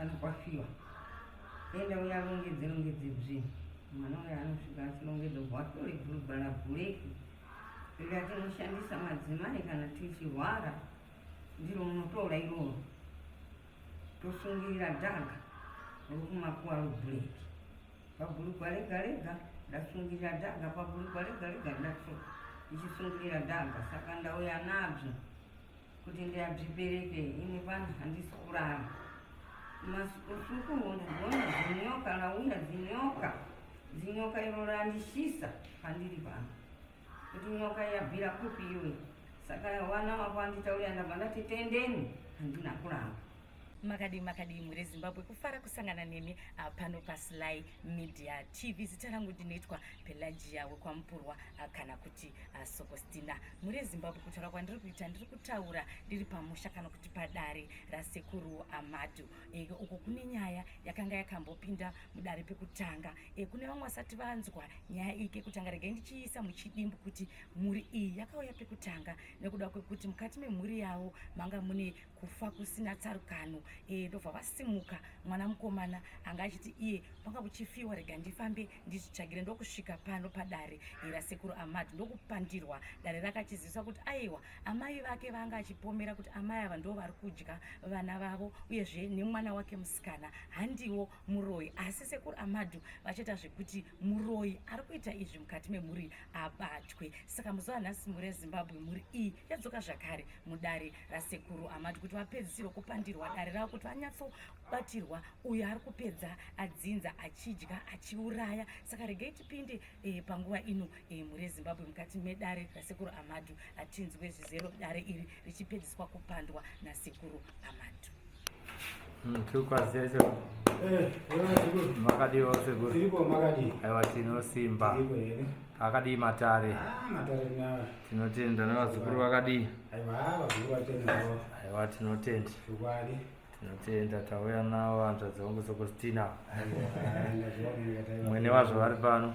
kana kwafiwa enda uyalongedze bzvinhu mwana uyo anosvika achilongedza bhatori bhurugwa rabhureki ratinoshandisa madzimai kana tichirwara ndiro munotora iroro tosungirira dhaga rokumakuwa robhureki pabhurugwa rega rega ndasungirira dhaga pabhurugwa rega rega ndichisungirira dhaga saka ndauya nabyo kuti ndiyabvibereke ine vanhu handisi kurara usiku ndogona zinyoka rauya zinyoka iro randishisa pandiri pano kuti nyoka yabvira kupi iwe saka wana wako anditaurira ndabva ndati tendeni handina kuramba. Makadi mure Zimbabwe kufara kusangana nemi pano paSly Media TV. Zita rangu ndinoitwa Pelagia wekwamupurwa kana kuti Sokostina. Mure Zimbabwe kutaura kwandiri kuita ndiri kutaura ndiri pamusha kana kuti padare rasekuru Amadu. Uko kune nyaya yakanga yakambopinda mudare pekutanga. Kune vamwe vasati vanzwa nyaya iyi kekutanga. Regai ndichiisa muchidimbu kuti mhuri iyi yakauya pekutanga nekuda kwekuti mukati memhuri yavo manga mune kufa kusina tsarukano. Ndobva vasimuka mwana mukomana anga achiti iye panga kuchifiwa rega ndifambe ndizvitsvagire ndokusvika pano padare rasekuru Amadu ndokupandirwa. Dare rakachiziswa kuti aiwa amai vake vanga achipomera kuti amai ava ndo vari kudya vana vavo uyezve nemwana wake musikana handiwo muroyi, asi sekuru Amadu vachiita zvekuti muroyi ari kuita izvi mukati memhuri abatwe. Saka muzuva nhasi mhuri yeZimbabwe mhuri iyi yadzoka zvakare mudare rasekuru Amadu kuti vapedzisire kupandirwa dare ravo kuti vanyatsobatirwa uyo ari kupedza adzinza achidya achiuraya. Saka regai tipinde panguva ino mhuri yeZimbabwe mukati medare rasekuru Amadu atinzwe zvizero dare iri richipedziswa kupandwa nasekuru Amadu. Tukwazicho makadiwo sekuru tiripo makadi aiwa tinosimba akadi matare tinotenda nevazukuru vakadi aiwa tinotenda tauya navo vantu vadzongo Sokostina mwene wazvo vari pano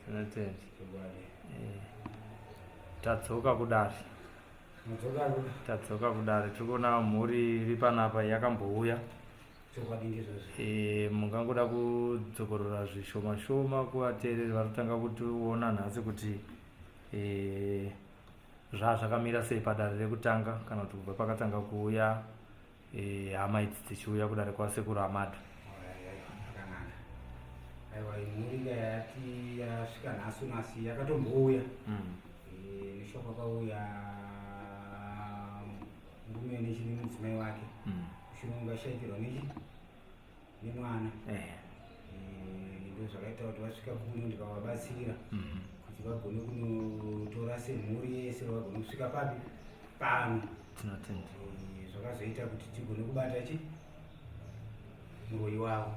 tinotenda tadzoka kudare tirikuona mhuri iri panapa yakambouya. Mungangoda kudzokorora zvishoma shoma kuvateereri varikutanga kutiona nhasi kuti zvakamira sei padare rekutanga kana kuti kubva pakatanga kuuya hama idzi dzichiuya kudare kwasekuru Amadu. Aiwa imhuri yati yasvika nhasi yakatombouya neshoko kauya murume nechine mudzimai wake mushure mungashaitirwa nemwana ndo zvakaita kuti vasvika kuno ndikavabatsira kuti vagone kunotora semhuri yese vagone kusvika papi pano. Zvakazoita kuti tigone kubata muroyi wavo.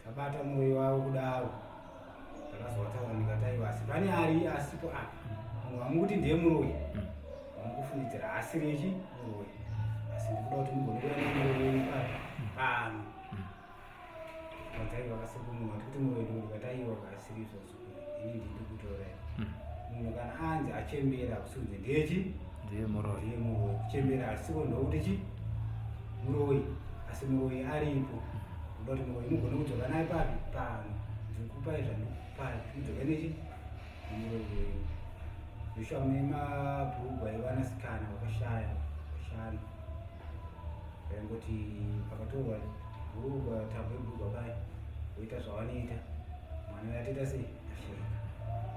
Tabata muroyi wavo kudaro takazotaura ndikataiwa asi pane ari asipo apa hamukuti ndiye muroyi hamukufunidzira asiri muroyi asi ndikuda kuti mugone kuenda muroyi pano vadzai vakasekunwa kuti muroyi ndikataiwa kasiri izvozvo ini ndiri kutorai munhu kana anzi achembera kusunze ndiye muroyi kuchembera asiko ndokuti muroyi asi muroyi aripo kuda kuti muroyi mugone kudzoka naye papi pano ndikupai zvandikupai kudzoka muroyi zvishwa nemabhurugwa evanasikana vakashaya vashanu vaingoti pakatorwa bhurugwa tambo yebhurugwa paya voita zvavanoita mwana yatoita sei asheka.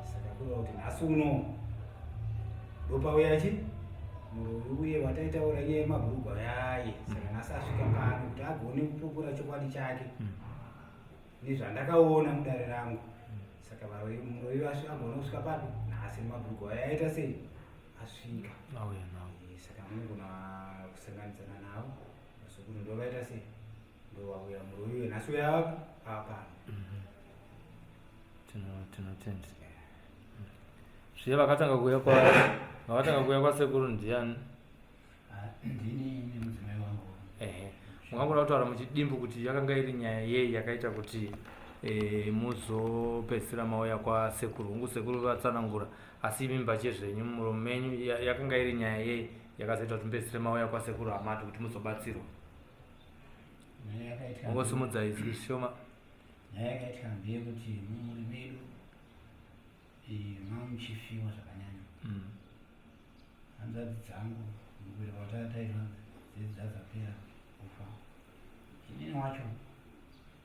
Saka kureva kuti nhasi uno ndopauya muroyi uye vataitaura nyaya yemabhurugwa yaye. Saka nhasi asvika pano kuti agone kupupura chokwadi chake nezvandakaona mudare rangu. Saka muroyi agone kusvika papi nhasi nemabhurugwa yaita sei asvika. Saka munogona kusanganisana navo vasukuru ndovaita sei ndovauya muroyi uye nhasi uya pano. Tinotenda zviye vakatanga kuuya kwasekuru ndiani? Ndini nemudzimai wangu. Mungangoda kutaura muchidimbu kuti yakanga iri nyaya yei yakaita kuti muzopedzisira mauya kwasekuru. Sekuru vatsanangura asi mimba chezvenyu muromo menyu yakanga iri nyaya yei yakazoita kuti mbesire mauya kwasekuru Amatu kuti muzobatsirwa. Nyaya yakaita Ungosimudza izwi shoma. nyaya yakaita ndeyekuti mumuri medu mamuchifiwa zvakanyanya. Hanzvadzi dzangu mukuita kwatataita dzidzi dzadzapera kufa. Inini wacho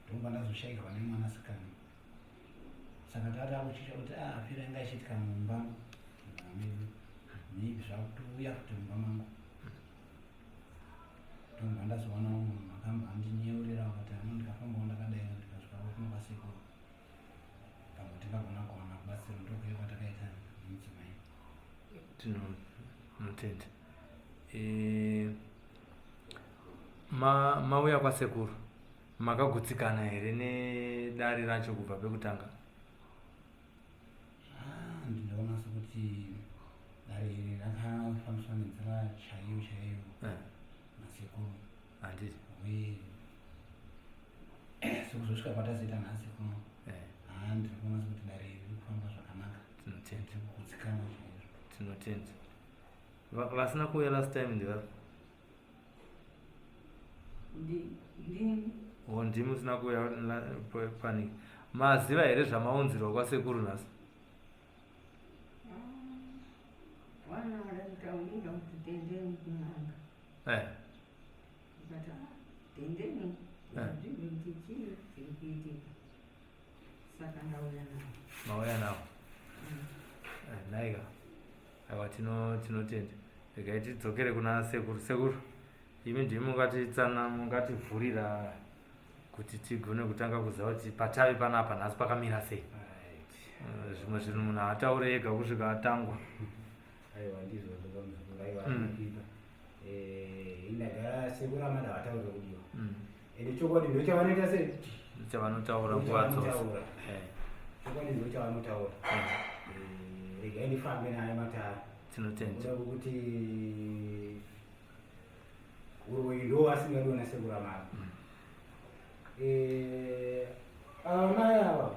ndobva ndazoshayirwa nemwanasikana. Saka tata kuchicha kuti apera inga ichiitika mumba medu. Maybe zvakutouya kuti mumba mangu. Ndobva ndazoona munhu makamba andinyeurira vakati hano ndikafambawo ndakadai ndikasvikawo kuno kwasekuru. Pamwe ndingagona kuwana kubatsira ndokuyo kwatakaita nemudzimai. Tinotenda. Mauya kwasekuru makagutsikana here nedare racho kubva pekutanga? Ndinoona sekuti dare iri rakafambiswa nenzira chaiyo nasekuru. Handiti. Uye sekuzosvika kwatazoita nhasi kuno ndiri kuona sekuti dare iri riri kufamba zvakanaka. Tinotenda. Kugutsikana chaizvo. Tinotenda. Vasina kuuya last time ndivari? Ndimi usina kuuya pani. Maziva here zvamaunzirwa kwasekuru nhasi? Wana wadakutaurira kuti tendeni kun'anga. Ndikati tendeni zvinhu kuti chii zviri kuitika. Saka ndauya nawo. Mauya nawo. Naiga. Aiwa tinotenda. Regai tidzokere kuna sekuru. Sekuru, imi ndimi mungativhurira kuti tigone kutanga kuziva kuti patavi panapa nhasi pakamira sei. Zvimwe zvinhu munhu ataure ega kusvika atangwa. Aiwa ndizvo zvakamuzvura aiwa anokuita. Indagara sekuru amada vataura kudiwa. Ende chokwadi ndochavanoita sei? Chavanotaura nguva dzose. Chokwadi ndochavanotaura. Regai ndifambe naye matara. Tinotenda. Kuda kuti uroyi ndo asingadiona sekuru amada. Mai ava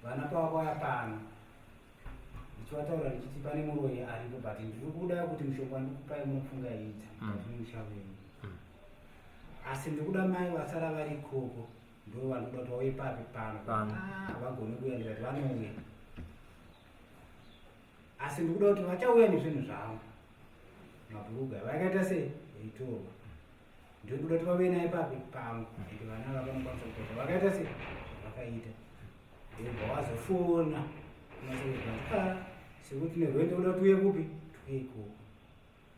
vana pavakwaya pano ndichivataura ndichiti pane muroyi aripo but ndiri kuda kuti mushonga ndikupai munofungaidza mukati memusha wenyu. Asi ndikuda mai vasara vari ikoko ndo vanoda kuti vauye papi pano vagone kuuya ndikati vanouya. Asi ndikuda kuti vachauya nezvinhu zvavo mabhuruga vakaita sei eitorwa. Ndikuda kuti vave naye papi pano kuti vana vakanokwanisa kutota vakaita sei vakaita. Ndobva wazofona unasekati sekuti nerwendo kuda kuti uye kupi tuye ikoko.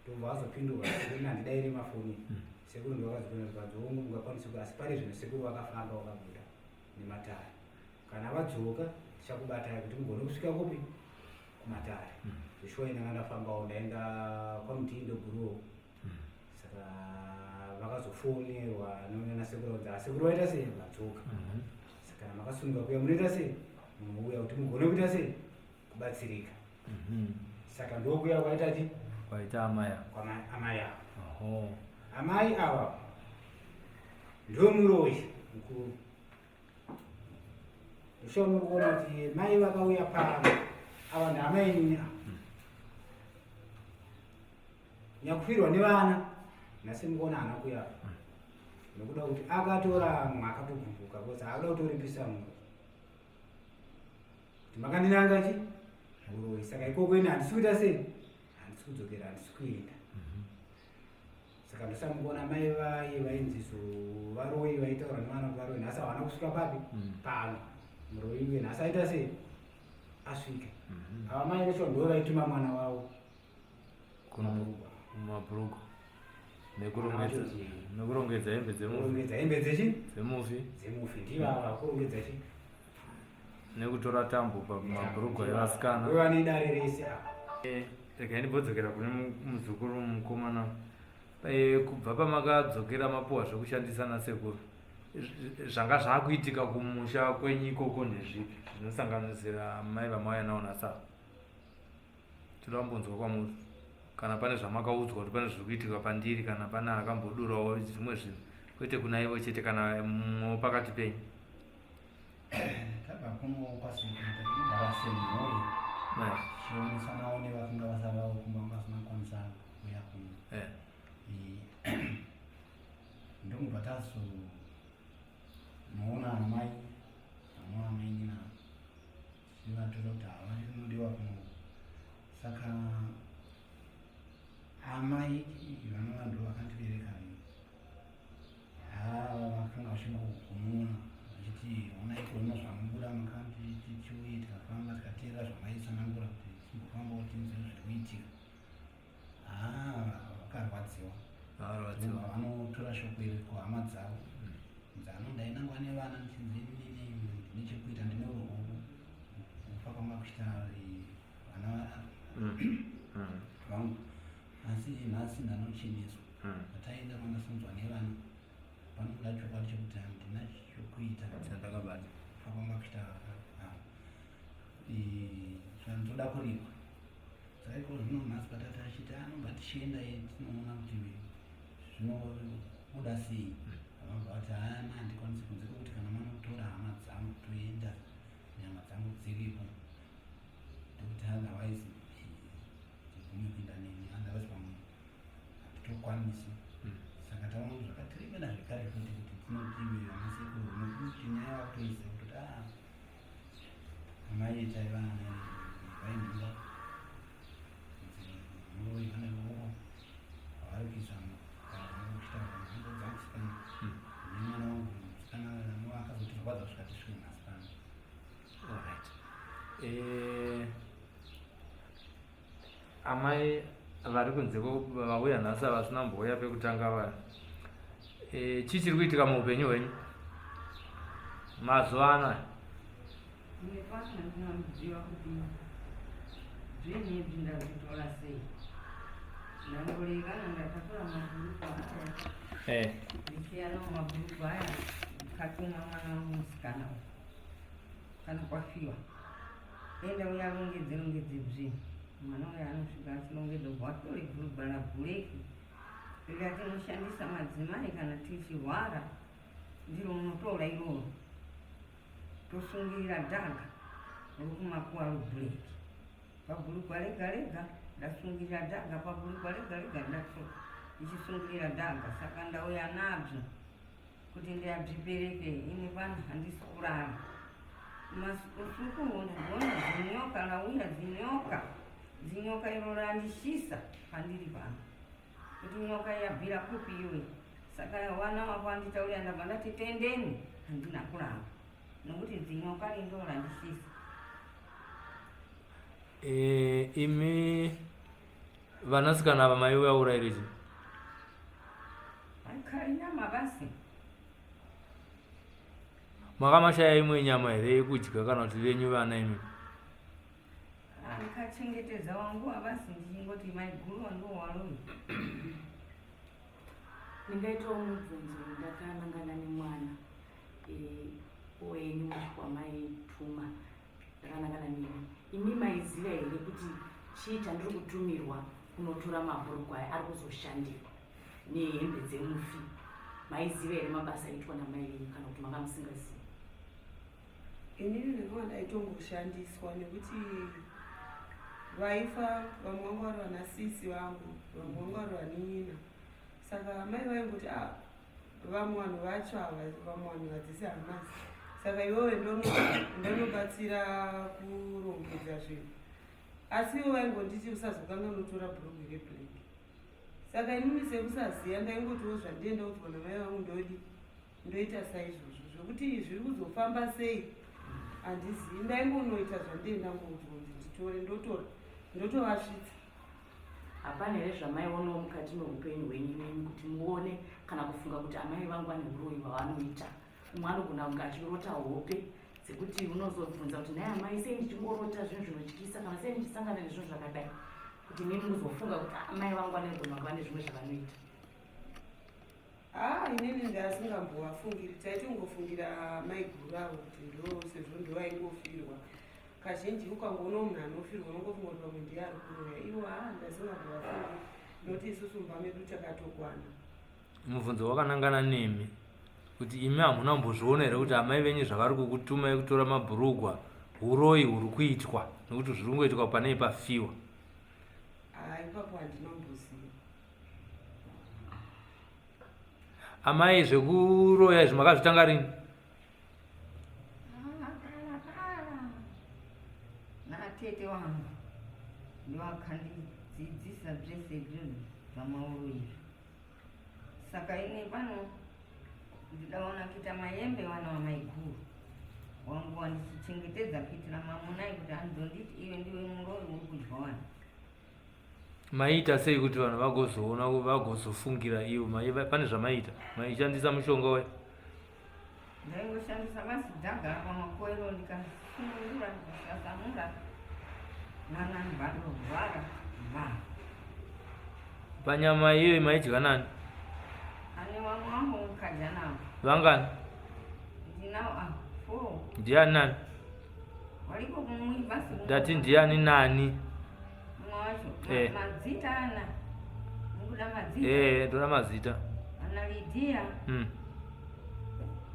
Ndobva wazopindurwa sekuti nandidaire mafoni. Sekuru ndovakazikona kuti vadzongo mungakwanisa kuti asi pane zvinhu sekuru vakafamba vakabuda nematare. Kana vadzoka tichakubatai kuti mugone kusvika kupi kumatare. Zvishwa inanga ndafambawo ndaenda kwamutindo guruwo. Saka vakazofonerwa nasekuru kuti asekuru vaita sei vadzoka. Saka makasunga kuya munoita sei munouya kuti mugone kuita sei kubatsirika. Saka ndokuya kwaitati kwaita amai avo. Amai ava ndo muroyi mukuru. Ushaona kuona kuti mai vakauya pano ava ndamai nyakufirwa nevana nhasi mukuona hana kuya nekuda kuti akatora mwe akatogumbuka kosi akuda kutorimbisa mwe kuti makandinanga chi muroyi. Saka ikoko ine handisi kuita sei handisi kudzokera handisi kuenda. Saka ndosamukuona mai vai vainzizo varoyi vaitaura nevana kuti varoyi nhasi havana kusvika papi pano muroyi uye nhasi aita sei asvika. Ava mai vacho ndo vaituma mwana wavo kumabhurugu nekurongedza hembe dzemufi ndivava kurongedza chi nekutora tambo pamabhurugu evasikana. vane dare rese. Regai ndimbodzokera kune muzukuru mukomana. Kubva pamakadzokera mapuwa zvekushandisa nasekuru, zvanga zvaakuitika kumusha kwenyu ikoko ndezvipi zvinosanganisira mai vamauya nawo nasava? Toda kumbonzwa kwamuri kana pane zvamakaudzwa kuti pane zviri kuitika pandiri kana pane akambodurawo zvimwe zvinhu kwete kuna ivo chete kana mumwewo pakati penyu. Tabva kuno kwasekuru tinogara semhuri chionesa navo nevakanga vasavawo kumba vasina kukwanisa kuya kuno ndobva tazonoona amai nina chivatora kuti havari kunodiwa kuno. Saka amai vana vanhu vakandibereka vakanga vachingomuona vachiti onai kuona zvamubuda makanji tichiuye tikafamba tikateera zvamaitsanangura kuti chimbofamba kuti nziro zviri kuitika. Vakarwadziwa vanotora shoko iri kuhama dzavo dzano ndainangwa nevana nechekuita ndine ruhuru kufa kwanga kuchita vana vangu, asi nhasi ndanocheneswa pataenda kwandasonzwa nevana panoda chokwadi chekuti handina chokuita chandakabata kufa kwanga kuchita zvanzoda kurikwa. Saiko zvino nhasi patati achiti anobva tichienda tinoona kuti zvinobuda sei. Vanobva kuti haana handikwanisi kunze kwekuti kana manotora hama dzangu toenda nyama dzangu dziripo ndokuti otherwise tigume kuenda neni otherwise pamwe hatitokwanisi. Saka taona zvakatiremera zvekare futi kuti tinotiwe vanasekuru nokuti nyaya yakutoisa kuti amai etaiva vaimira muroi vane ruoko havari kuisa kuchitaura nzvimbo dzamusikana nemwana wangu musikana akazotirwadza kusvika tisvike nhasi pano. Amai vari kunze vauya nhasi havasina mbouya pekutanga vaya, chichiri kuitika muupenyu hwenyu mazuva anaya? Nepasina ndinomudziva kuti zvinezvi ndazvitora sei. Ndangorevana ndakatora mabhuruku aya ndichiyanawo mabhuruku aya ndikatuma mwana wangu musikana kana kwafiwa enda uya rongedze bzvinhu. Mwana uya anosvika achirongedza bhatore bhurugwa rabhureki rikatinoshandisa madzimai kana tichirwara ndiro munotora iroro tosungirira dhaga rokumakuwa robhureki pabhurugwa rega rega ndasungirira dhaga pabhurugwa rega rega ndatsvuka ndichisungirira dhaga. Saka ndauya nabvo kuti ndiyabvibereke ine pano handisi kurara. Usiku ndikuona zinyoka rauya zinyoka iro randishisa pandiri pano kuti nyoka yabvira kupi iwe. Saka wana wako anditaurira ndabva ndati tendeni handina kuramba nokuti zinyoka rindo randishisa. Imi vanasikana vamai vaurairiji akari nyama basi makamashaya imwe nyama here yekudya kana kuti venyu vana imi? Ndikachengetedza wangu basi ndichingoti maiguru wangu waroi. Ndingaitawo mubvunzo ndakanangana nemwana wenyu wamaituma ndakanangana nemi. Imi maiziva here kuti chii chandiri kutumirwa kunotora mabhuruku aya ari kuzoshandirwa nehembe dzemufi? Maiziva here mabasa aitwa namai venyu kana kuti manga musingazivi? Inini ndinova ndaitongoshandiswa nekuti vaifa vamwe vangu vari vanasisi vangu vamwe vangu vari vanin'ina. Saka mai vaingoti vamwe vanhu vacho vamwe vanhu vadzisi hamazi. Saka iwewe ndonobatsira kurongedza zvinhu asi iwe vaingonditi usazokanga unotora bhurugu rebhureki. Saka inini sekusaziva ndaingotiwo zvandienda kuti vana mai vangu ndoita saizvozvo zvokuti zviri kuzofamba sei handizivi. Ndaingonoita zvandienda ngokuti nditore ndotovasvitsa. Hapana here zvamaionawo mukati meupenyu hwenyu kuti muone kana kufunga kuti amai vangu vane uroi hwavanoita? Umwe anogona kunge achirota hope dzekuti unozobvunza kuti nai amai sei ndichingorota zvinhu zvinotyisa kana sei ndichisangana nezvinhu zvakadai, kuti nini muzofunga kuti amai vangu vanogona kuva nezvimwe zvavanoita. Inini ndasingambovafungiri. Taitongofungira maiguru avo kuti ndo sezvo ndovaingofirwa. Kazhinji ukangoona munhu anofirwa unongofunga kuti pamwe ndiye ari kuroya. Iwo ndasingambovafungiri noti isusu mumba medu takatokwana. Mubvunzo wakanangana nemi kuti imi hamuna mbozviona here kuti amai venyu zvavari kukutumai kutora mabhurugwa uroyi huri kuitwa nekuti zviri kungoitwa panei pafiwa? ipapo handinomboziva. amai zvekuroya izvi makazvitanga rini? natete wangu ndivakandidzidzisa zvese izvozvo zvamauro izvi. Saka ine pano ndidaona kuita mayembe wana wamaiguru wangu wandichengetedza kuitira mamunai kuti andonditi iwe ndiwe muroyi uri kudya wana. Maita sei kuti vanhu vagozoona vagozofungira ivo? Pane zvamaita? Maishandisa mushonga we? Ndaingoshandisa basi dhagara pamakoero ndikasunungura ndikasasamura mwana ndvarorwara panyama iyoyo maidya nani? ane vamwe vangu mukadya navo. Vangani? Ndinawo 4. Ndiani nani? Waliko kumwe basi. Ndati ndiani nani? Mwacho mazita ana mukuda mazita. Ndoda mazita. Ana Lidia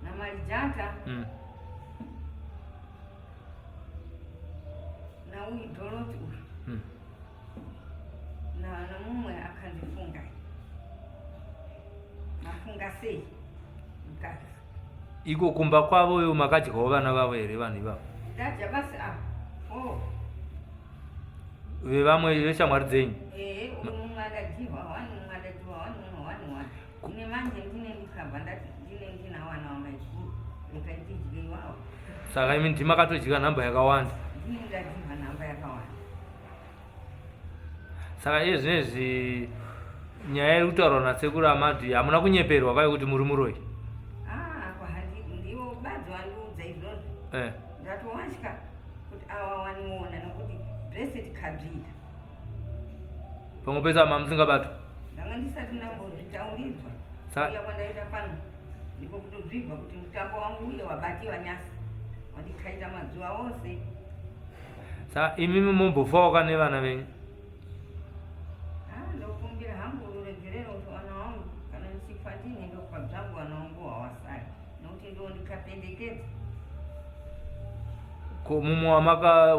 na Marijata na uyu Dorothy uyu na mumwe akandifunga nafunga sei mukadzi. Iko kumba kwavo ivo makadyawo vana vavo here vanhu ivavo? Ndadya basi vevamwe veshamwari dzenyu? Uyu mumwe adajiwa wani mumwe adajiwa wani mumwe wani. Ine manje ndine ndikabva ndati ndina wana wamaiguru rekaiti idye iwavo. Saka imi ndimakatodya nhamba yakawanda? Ndine ndadyiwa nhamba yakawanda. Saka iye zvinezvi nyaya iri kutaurwa nasekuru Amadi hamuna kunyeperwa kwai kuti muri muroyi? Ndiwo badzi wandiudza izvozvo. Ndatowatya kuti ava waniona nokuti blessed kabvira. Pamwe pese ama musingabatwa? Ndanga ndisati ndambozvitauridzwa. Uya kwandaita pano ndiko kutozvibva kuti mutambo wangu uye wabatiwa nyasi wandikaita mazuva ose. Saka imimi mombofawo nevana venyu? Ndokumbira hangu ruregerero kuti vana vangu kana ndichifa ndine ndokubvangu vana vangu hawasari nokuti ndo ndikapendekedza. Ko mumwe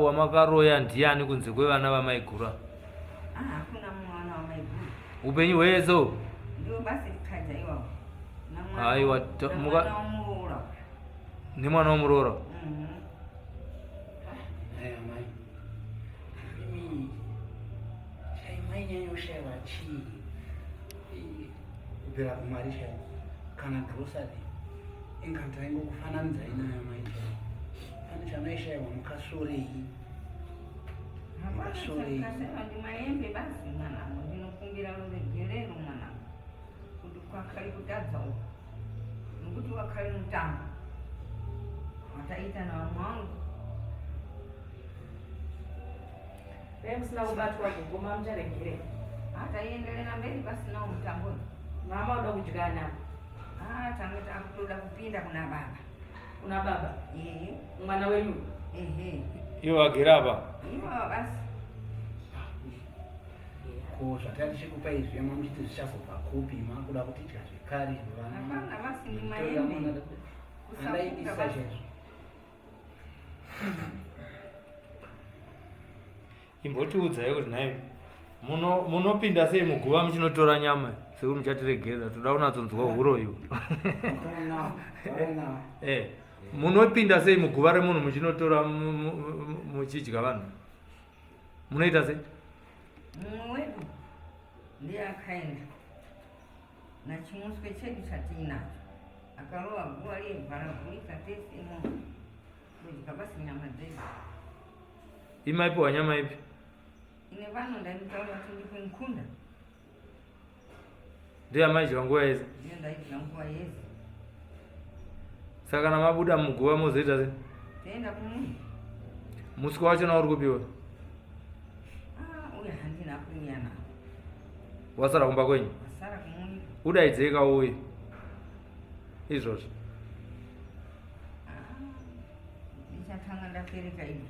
wamakaroya ndiani kunze kwevana vamaigura? Hakuna mumwe vana vamaigura. Upenyu hwezo? Ndiwo basi likadya iwavo. Aiwa, namwana wamuroora. Nemwana wamuroora? Mai mimi chaimainyanyoshaiwa chii kupera kumari chaivo kana grosari ingantaingokufananidzai nayo mai chaivo. Pane chamaishaiwa mukasorei Kasema ndi mayembe basi mwanangu ndinokumbira ruregerero mwanangu kuti kwakali kutadza uko nokuti wakali mutambo wataita na vamwe vangu. Musina kubatwa kuguma mucharegere Hataiendelera mberi pasinawo mutambo. mama uda kudya nani? Tange takutoda kupinda kuna baba. Kuna baba? Mwana wenyu? Iwo agere apa? Iwo basi. ko zvatati chikupa izvi mamuchiti zvichazobva kupi makuda kuti idya zvekare Hapana basi ni mayembe. andaidisa chaizvo. Imbotiudzai kuti nhai munopinda sei muguva muchinotora nyama sekuri muchatiregedza toda kunatsonzwa uroyo. Munopinda sei muguva remunhu muchinotora muchidya vanhu? Munoita sei? Mumwe wedu ndiye akaenda nachimuswe chedu chatinacho akarova guva riyebvaragurika tese imomo kudya basi nyama dzedu. Imaipiwa nyama ipi? Ine pano ndaitaura kuti ndipe mukunda. Ndiye amaidya nguva yese? Ndiyo ndaidya nguva yese. Saka kana mabuda muguva mozoita sei? Toenda kumunda. Muswe wachona uri kupiwa? Uya handina kuuya nawo. Wasara kumba kwenyu? Wasara kumunda. Udaidzei kauye izvozvo? Ndichatanga ndapereka izvi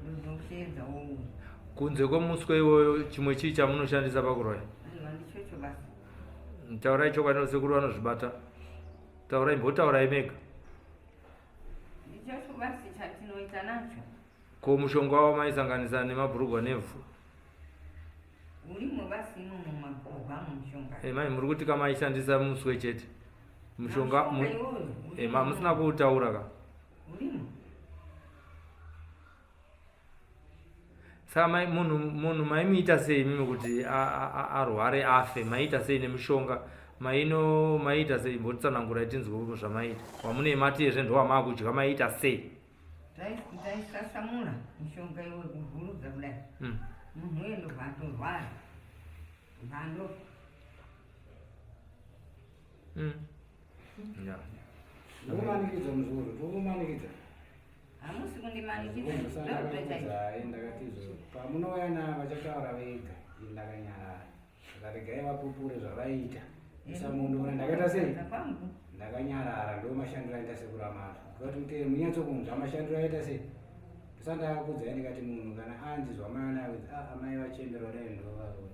ndozoshedza wowo. Kunze kwemuswe iwoyo chimwe chii chamunoshandisa pakuroya? Ndichocho basi. Taurai chokwadi nosekuru vanozvibata. Taurai, mbotaurai mega. Ndichocho basi chatino ko mushonga wamaisanganisa nemabhurugwa nevhu urimo basi imomo mumabhurugwa mushonga mai muri kuti kamaishandisa muswe chete mushonga iwoyo musina kuutaura ka urimo saka munhu maimuita sei mimi kuti arware afe maiita sei nemushonga maiita sei mbotitsanangurai tinzwe zvamaita wamunei matiyezve ndowamaakudya maiita sei taisasamura mushonga iwe kuvhurudza kudai munhu uendo vatorwara mhando ndokumanikidza muzuro tokumanikidza hamusi kundimanikidza ndakatizo pamunouya vachataura vega ndakanyarara akaregai vapupure zvavaita isamundu ndakaita sei ndakanyarara ndo mashandiro aita sekuramata kuti munyatsokunzwa mashandiro aita sei ndisandakakudzai ndikati munhu kana anzizwa mai avidzi amai vachembera dai ndovaroi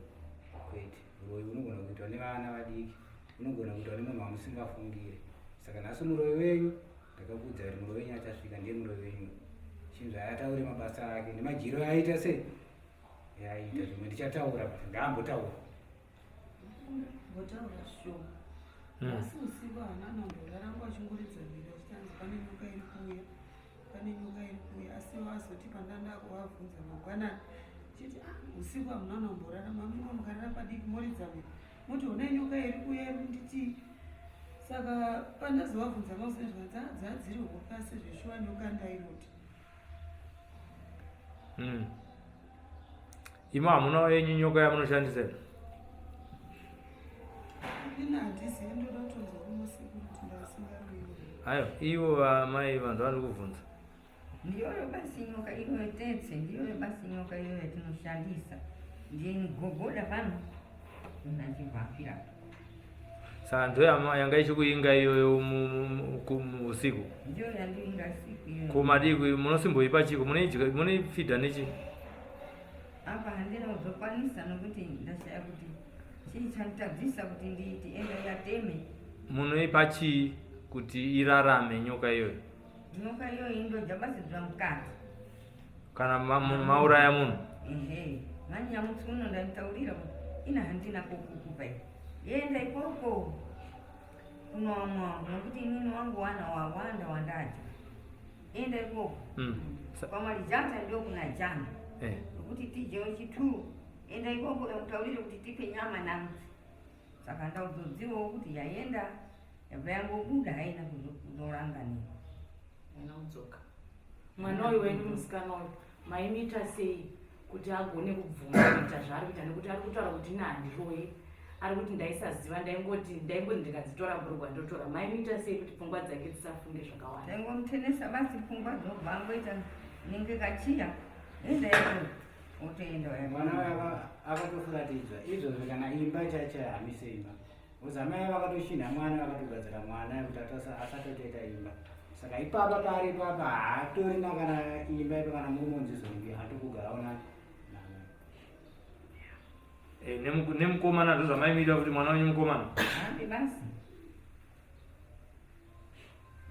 kwete uroi unogona kuitwa nevana vadiki unogona kuitwa nemunhu wamusingafungire saka nhasi muroi wenyu ndakakuudza kuti muroi wenyu achasvika ndiye muroi wenyu chinhu zvaataure mabasa ake nemajiro aiita sei yaita zvimwe ndichataura kuti ngaambotaura ngotaura shoma asi usiku hana namboraramba achingorudza mhiri achichanzi pane nyoka iri kuuya pane nyoka iri kuuya asi wazoti pandandako wabvunza mangwanani chiti usiku hamuna namborarama munga mukarara padiki moridza mhiri muti une nyoka iri kuuya nditi saka pandazovabvunza mazozvezva dzadziri hokasi zveshuwa nyoka ndairoti imo hamuna yenyu nyoka yamunoshandisa ina handizivi ndoda kutonzwa kumusiku kuti ndasingaruiwo ayo ivo amai vanhu vandi kuvhunza ndiyoyo basi nyoka iyoyo tetse ndiyoyo basi nyoka iyoyo tinoshandisa ndinigogoda pano nachibvapira saka ndo yanga ichikuinga iyoyo usiku ndiyo yandiinga siku iyoyo kumadikwi munosimboipa chiko munoifidha nechi apa handina kuzokwanisa nokuti ndashaya kuti chii chanitadzisa kuti ndiiti enda yateme munoipa chii kuti irarame nyoka iyoyo nyoka iyoyo indojabasidzwa mukati kana mauraya munhu ehe manyamutsi uno ndanditaurira kuti ina handina kokukupa yenda ikoko kunoamwa nokuti inini wangu wana wawanda wandaja enda ikoko pamalijata ndio kuna jana nokuti tijewo chituru enda ikoko yakutaurire kuti tipe nyama namutsi saka ndauzodziwawo kuti yaenda yabva yangobuda haina kuzoranganira naudzoka mwana uyu wenyu musikana uyu maimuita sei kuti agone kubvuma kuita zvaari kuita nekuti ari kutaura kuti ina handiroyi ari kuti ndaisaziva ndaingoti ndikadzitora mburugwa ndotora maimuita sei kuti pfungwa dzake dzisafunge zvakawanda taingomutenesa basi pfungwa dzobva angoita nenge kachiya enda iko otoenda mwana wayo akatofuratidzwa izvozvo kana imba chacha hamise imba uzamai vakatoshinha mwana vakatogadzira mwana kuti asatotoita imba saka ipapa pari papa haatorina kana imba ipa kana murumonzizonge hatokugarawo nemukomana ndo zvamaimira kuti mwana wenyu mukomana hambi basi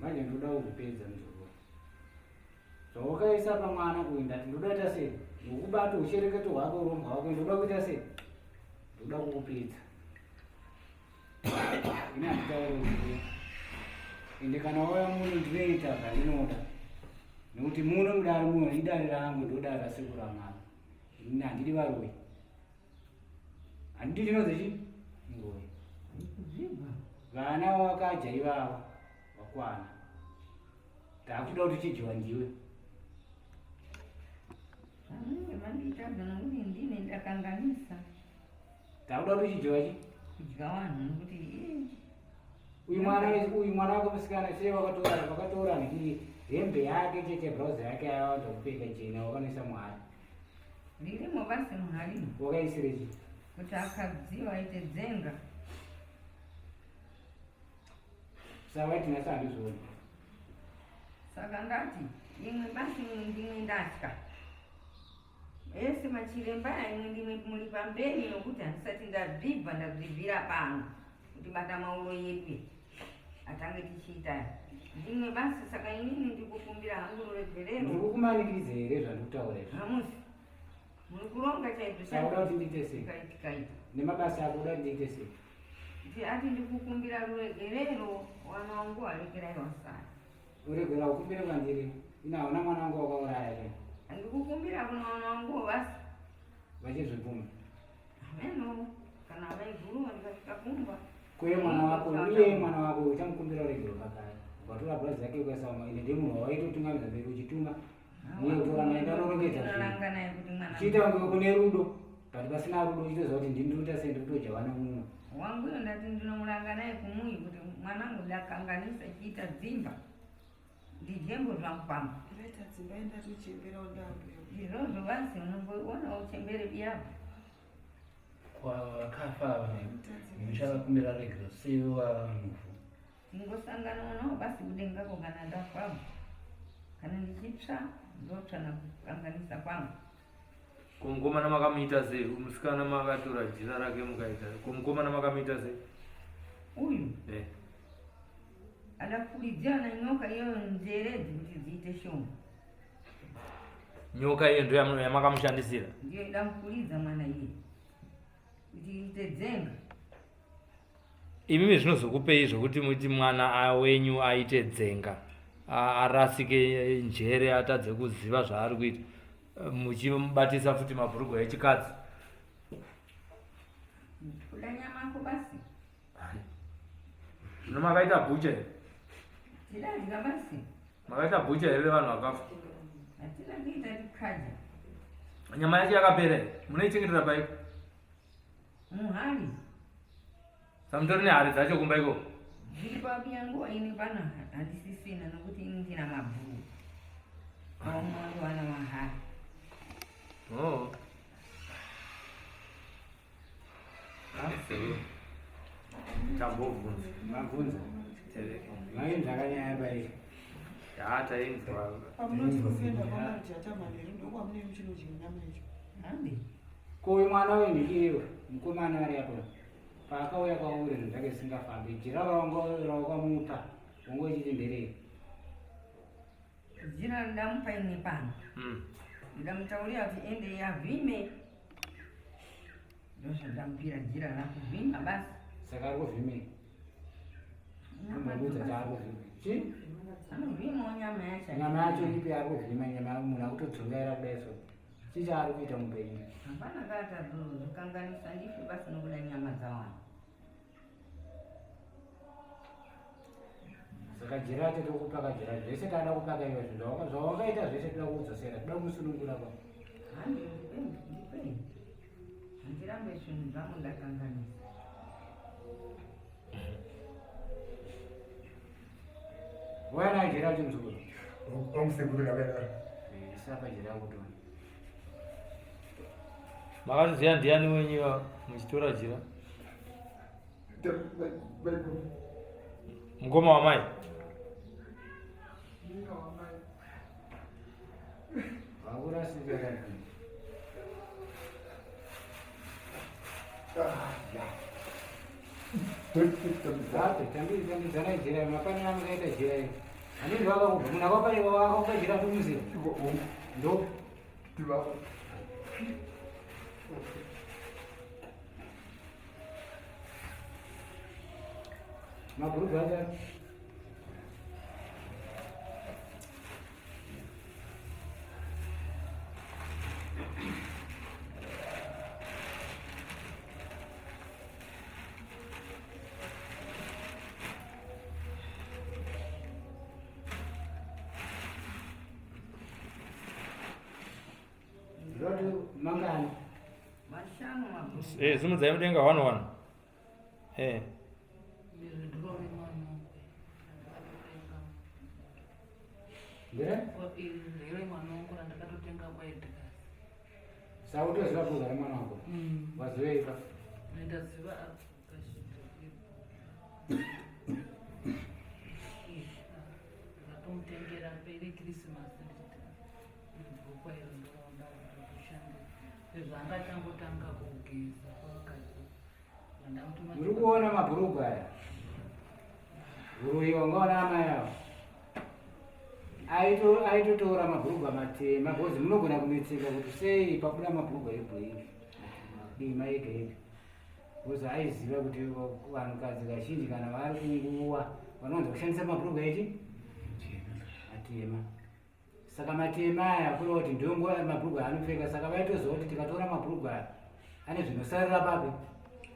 manje ndoda kuzvipedza muzvoko zvawakaisa pamwana uyu ndati ndoda ita sei nokubata uchereketo hwako urombo hwako ndoda kuita sei ndoda kukupedza ine handitaurei ende kana wauya muno ndinoita zvandinoda nekuti muno mudari muno idari rangu ndodara siku ramwana ini handidi varoi handiti ndinoze chii ngoi vana wakaja ivavo vakwana taakutoda kuti chidyiwa ndiwe mandiitadza nokuti ndine ndakanganisa taakuda kuti chidyiwa chi kudya vanhu nokuti uyu mwana wako musikana sei vakatora nekii hembe yake cheche brauzi yake yawanza kupfeka chena wakanoisa mwari ririmo basi muharimo wakaisire chii kuti akadziwa aite dzenga savaitina sandizvoni saka ndati imwe basi ndimwe ndatya ese machiremba imwe ndimwe muri pamberi nokuti handisati ndadzibva ndadzibvira pano kuti bata mauro yedu atange tichiita ndimwe basi. Saka inini ndikukumbira hangu ruregerero. ndikukumanikidze here zvandikutaura izvi. Hamusi muri kuronga chaipo sauda kuti ndiite sei tikaita nemabasa ako uda kuti ndiite sei. kuti ati ndikukumbira ruregerero wana wangu alekerai wasara. uregera kukumbira kwandiri inaona mwana wangu wakauraya kai Ndikukumbira kuna wana wangu basi vachizvipfuma ameno kana vaiguruwa ndikasvika kumba. kuye mwana wako uye mwana wako uchamukumbira uregero pakaya ukatora bhazi yake ukasauma ine ndimunhu waitotungamidza mberi uchitunga niye kutora maenda norongedza Ndinolanga naye kuti mwana chiita kunge kune rudo but pasina rudo uchitoziva kuti ndindiruta sei ndikutoja vana mumwe wanguyo ndati ndinomuranga naye kumuyi kuti mwanangu ndakanganisa chiita dzimba ndijembo zvangu pamba Ndaita dzimba endati uchembera undambuyo. izvozvo basi unomboona uchembere biyapo. wakafa muchavakumbira regero sei wamufu Tingosangana nao basi kudengako kana ndafamu kana ndichitsva ndotsva nakukanganisa kwangu. Kumukomana makamuita sei? Musikana makatora jira rake mukaita. Kumukomana makamuita sei? Uyu adakulidzana nyoka iyo nzeredzi kuti dziite shoma. Nyoka iyo ndio yamakamushandisira. Ndiyo idamukulidza mwana iye kuti iite dzenga. Imimi zvinozokupei zvokuti muti mwana wenyu aite dzenga arasike njere atadze kuziva zvaari kuita muchimubatisa futi mabhurugwa echikadzi. Kuda nyamako basi Zvino makaita bhucha here? tidadya basi Makaita bhucha here vanhu vakafa? hatina kuita tikaja Nyama yacho yakapera here? Munoichengetera paiko? muhari Samutori nehari dzacho kumba iko? zviri pabuya nguva ine pana handisisina nokuti ini ndina mabhuru aumwangu wana mahari. Oh. Tambovhunza. mabvunza mai ndakanyaya paizvi Tainzwa. Pamunozofenda kwamati atamanheru ndokwamune muchinodya nyama yacho. Hambi kuve mwana wendikiyewa mukomana ari apo paakauya kwauri zvinhu zvake zvisingafambi jira rawakamupa wange uchiti nderei jira ndamupa ine pano ndamutaurira kuti ende yavhime ndozvandamupira jira rakuvhima basi. saka ari kuvhimei umbobudza chaari kuvhima chi anovhimawo nyama yacho. nyama yacho ipi ari kuvhima nyama munhu akutodzungaira kudai so chii chaari kuita mupenyu hapana kaatazvikanganisa ndife basi nokuda nyama dzawana. saka jira yacho tokupaka jira zvese taada kupaka iwezvo zvawangaita zvese toda kudzosera toda kumusunungura kwa Handi ndipei handirambe zvinhu zvangu ndakanganisa. wayana jira yacho muzukuru omusekuru kabera isapa jira yakutoni Makaziya ndiani wenyu muchitora jira? Mukoma wamai? vakurasika tambidzana jira mafanira mukaita jira i hanindi vakakubva munhu akapa jira tomuziva ndo mabhurugwa acho zvoti mangani Mashanu mabhuru. Simudzai mudenga 1-1. ndire here mwana wangu randakatotenga kwaedhikasi sautoziva kugara mwana wako waziveipa ndaziva ndatomutengera pere krisimasi ndibhuka iro ndaraunda kushanda zvezvaangatangotanga kugeza kwakadzi muri kuona mabhurugwa aya Uroyi wangaona amai avo aitotora mabhurugwa matema bhozi munogona kunetseka kuti sei pabuda mabhurugwa ebhureki dima ega ega bhozi aiziva kuti vanhukadzi kazhinji kana vari kunguva vanowanza kushandisa mabhurugwa echi matema. Saka matema aya kureva kuti ndonguva mabhurugwa anopfeka, saka vaitoziva kuti tikatora mabhurugwa aya ane zvinosarira papi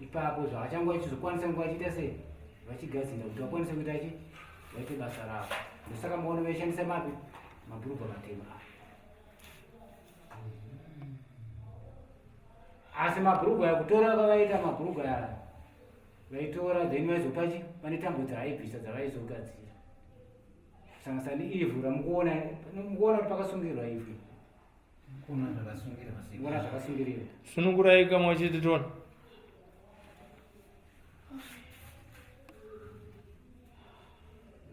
ipapo zvavachanga vachizokwanisa kunge vachiita sei vachigadzira kuti vakwanise kuita chi vaite basa ravo. Ndosaka maona vaishandisa mapi mabhurugwa matema. Asi mabhurugwa yakutora kavaita mabhurugwa aya vaitora then vaizopachi pane tambo dzaaibvisa dzavaizogadzira kusanganisira neivhu ramukuona kuti pakasungirirwa ivhu Kuna zvakasungira masiku. muona zvakasungirira. Sunungurai kamwe wachititona.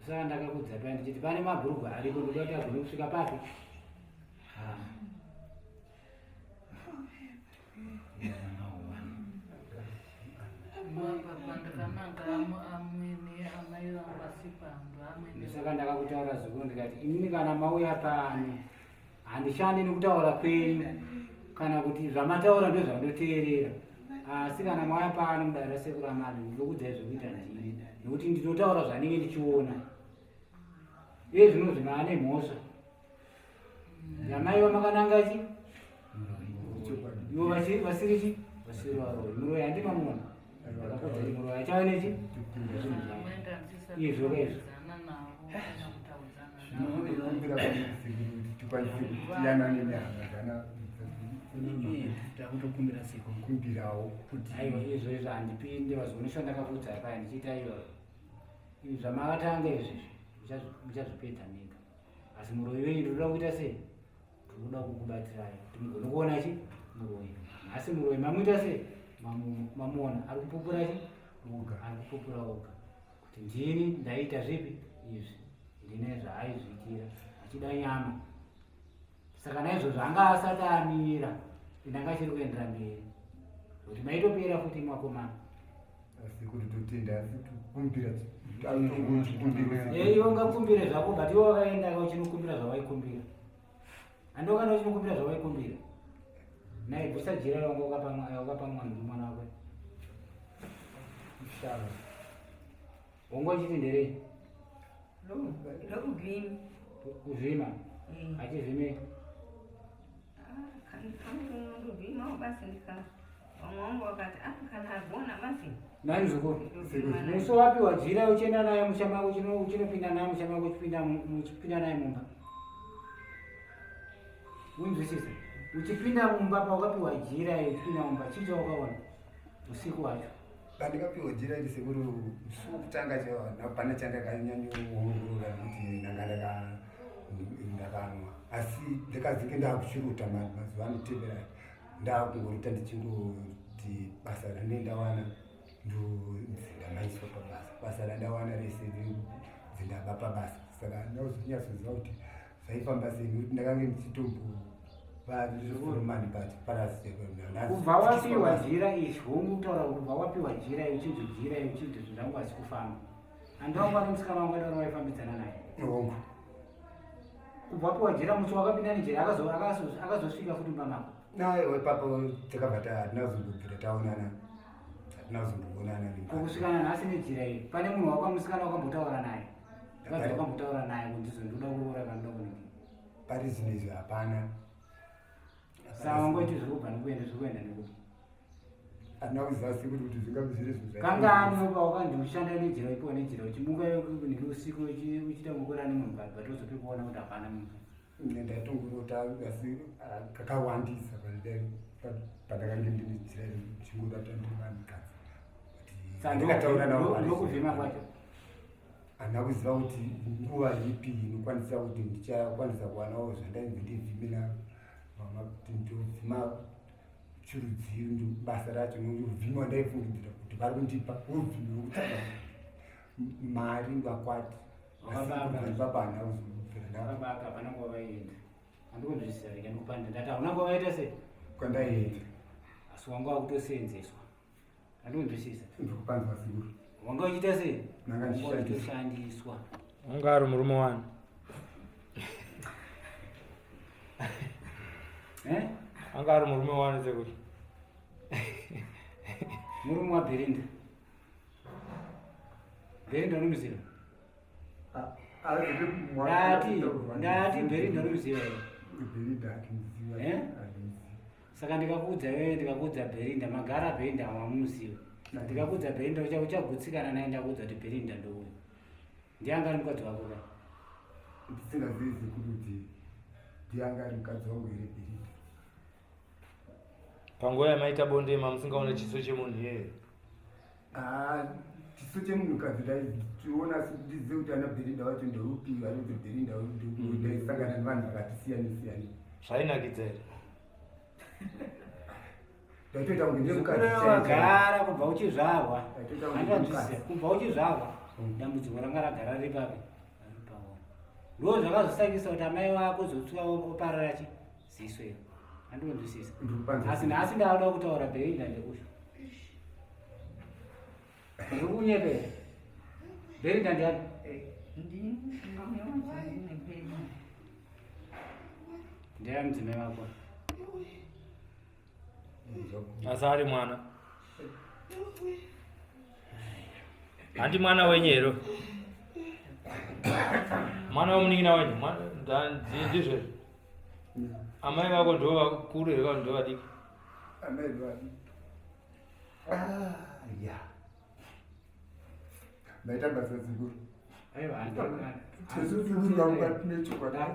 Saka ndakakudza paya ndichiti pane mabhurugwa ariko ndoda kuti agone kusvika papi. Pandakananga amweni amai vangu vasipando amweni. Saka ndakakutaura zukuru ndikati inini kana mauya pano handishandi nekutaura kwenyu kana kuti zvamataura ndo zvandoteerera, asi kana mauya pano mudara sekuru amadi ndinokudzai zvekuita ndini nekuti ndinotaura zvanenge ndichiona iye zvino zvinoane mhosva yamaiva makananga chi ivo vasiri chi vasiri varoi muroyi handimamuna ndakakudza kuti muroyi achava nechi izvo kaizvo Zvinokumbira kuti tikwanise kutiyanane nehangana Takutokumbira siku. kumbirawo kuti aiwa izvozvo handipinde vazonisha ndakakudza paya ndichiita iyoyo izvi zvamakatanga izvezvi muchazvipedza mega. Asi muroyi wenyu ndoda kuita sei ndinoda kukubatirai kuti mugone kuona chi muroyi. Nhasi muroyi mamuita sei mamuona ari kupupura chi ari kupupura oga kuti ndini ndaita zvipi izvi ndine zvaaizviitira achida nyama. Saka naizvozvo anga asati amira ndanga achiri kuendera mberi kuti maitopera futi makomana. asi kuti totenda asi kukumbira tikumbire Iwe ungakumbire zvako but iwe wakaenda uchinokumbira zvawaikumbira. Andokana uchinokumbira zvawaikumbira. Naye bvisa jira wangu wakapa mwana wako. shava Wangu chiti nderei? Lokuvhima. Kuvhima. Achivhime. Kandovhima basi vamwe vangu vakati kana agona basi Nani zukuru? Muso wapiwa jira uchienda naye mushama uchinopinda naye mushama uchipinda naye mumba. Unzwisisa? Uchipinda mumba pawakapiwa jira uchipinda mumba chicho wakaona usiku wacho. pandikapiwa jira iri sekuru musi wokutanga pane chandakanyanyowongorora kuti nanga ndakanwa asi ndakazike ndakushuruta mazuva anotevera ndakungoruta ndichingoti basa ranendawana ndozindamaiswa pabasa basa randawana rese zindaba pabasa saka ndazonyatsoziva kuti zvaifamba sei nekuti ndakange ndichitombovaromani but Kubva wapiwa jira izvi wongutaura kuti kubva wapiwa jira uchinzi jira uchinzi zvangu hazikufamba. Handiwangu ane musikana wangu aida waifambidzana naye. ongo Kubva wapiwa jira musi wakapinda nejira akazosvika futi mumba mako. naye ipapo takabva hatina kuzombobvira taonana hatina kuzomboonana Kukusvikana nhasi nejira iri pane munhu wakamusikana wakambotaura naye. Vakadzi wakambotaura naye kuti ndoda kuroora kana ndoda kudini. pari zvinhu izvi hapana Saka wangoti zviri kubva nekuenda nekuti. hatina kuziva sekuti kuti zvingabe zviri zvinhu Kangani wakandoshanda nejira ipo nejira uchimuka neusiku uchida kukura nemunhu kadzi but wozopi kuona kuti hapana munhu. ndatongorota asi kakawandisa pandakange ndine jira chingorata ndirivanhukadzi ndikataura navo ndokuvhima kwacho. handina kuziva kuti nguva ipi inokwanisa kuti ndichakwanisa kuwanawo zvandainzi ndivhimina kuti ndovhima chirudziro basa racho novhima wandaifungidzira kuti vari kundipa uvhimi wokutanga mari vakwati ipapo handina kuzobvira Vakabaka hapana kwavaienda. Handikunzwisisa rega ndikupanda ndati hauna kwavaita sei? kwandaienda Asi wanga wakutosenzeswa. Handikunzwisisa. ndikupanzwa sikuru wanga uchiita sei Nanga ndishandisa. nditoshandiswa Wanga ari murume wani. Anga ari murume wani sekuru. murume waBherinda. Bherinda unomuziva? Ndati Bherinda unomuziva here. Saka ndikakuudza wewe ndikakuudza Bherinda magara Bherinda hawamuziva. Ndikakuudza Bherinda uchagutsikana naye ndakuudza kuti Bherinda ndouyu. Ndianga ari mukadzi wako ka? Ndisingazivi kuti ndianga ari mukadzi wangu here Bherinda. Panguva yamaita bonde musingaona chiso chemunhu here. Chiso chemunhukadzi ndaiona ndizive kuti ana Bherinda wacho ndeupi vanoti Bherinda ndeupi ndaisangana nevanhu vakati siyani. Zvainakidza here. Ndaitoita kunge ndemukadzi wagara kubva uchizvarwa. Handazvisiya kubva uchizvarwa. Dambudziko ranga ragara riri papi? Ndo zvakazosakisa kuti amai vako zotsuka oparara chi ziso iro. Handinonzwisisa. Asi nhasi ndauda kutaura Bherinda ndekusho. Ndiri kunyepera. Bherinda ndiani? Ndiani mudzimai wako? Asi ari mwana. Handi mwana wenyu here. Mwana womunin'ina wenyu. Ndizvo. Amai vako ndo vakuru here kana ndo vadiki? Amai vadiki. Ya. Ndaita basa ziguru. Aiwa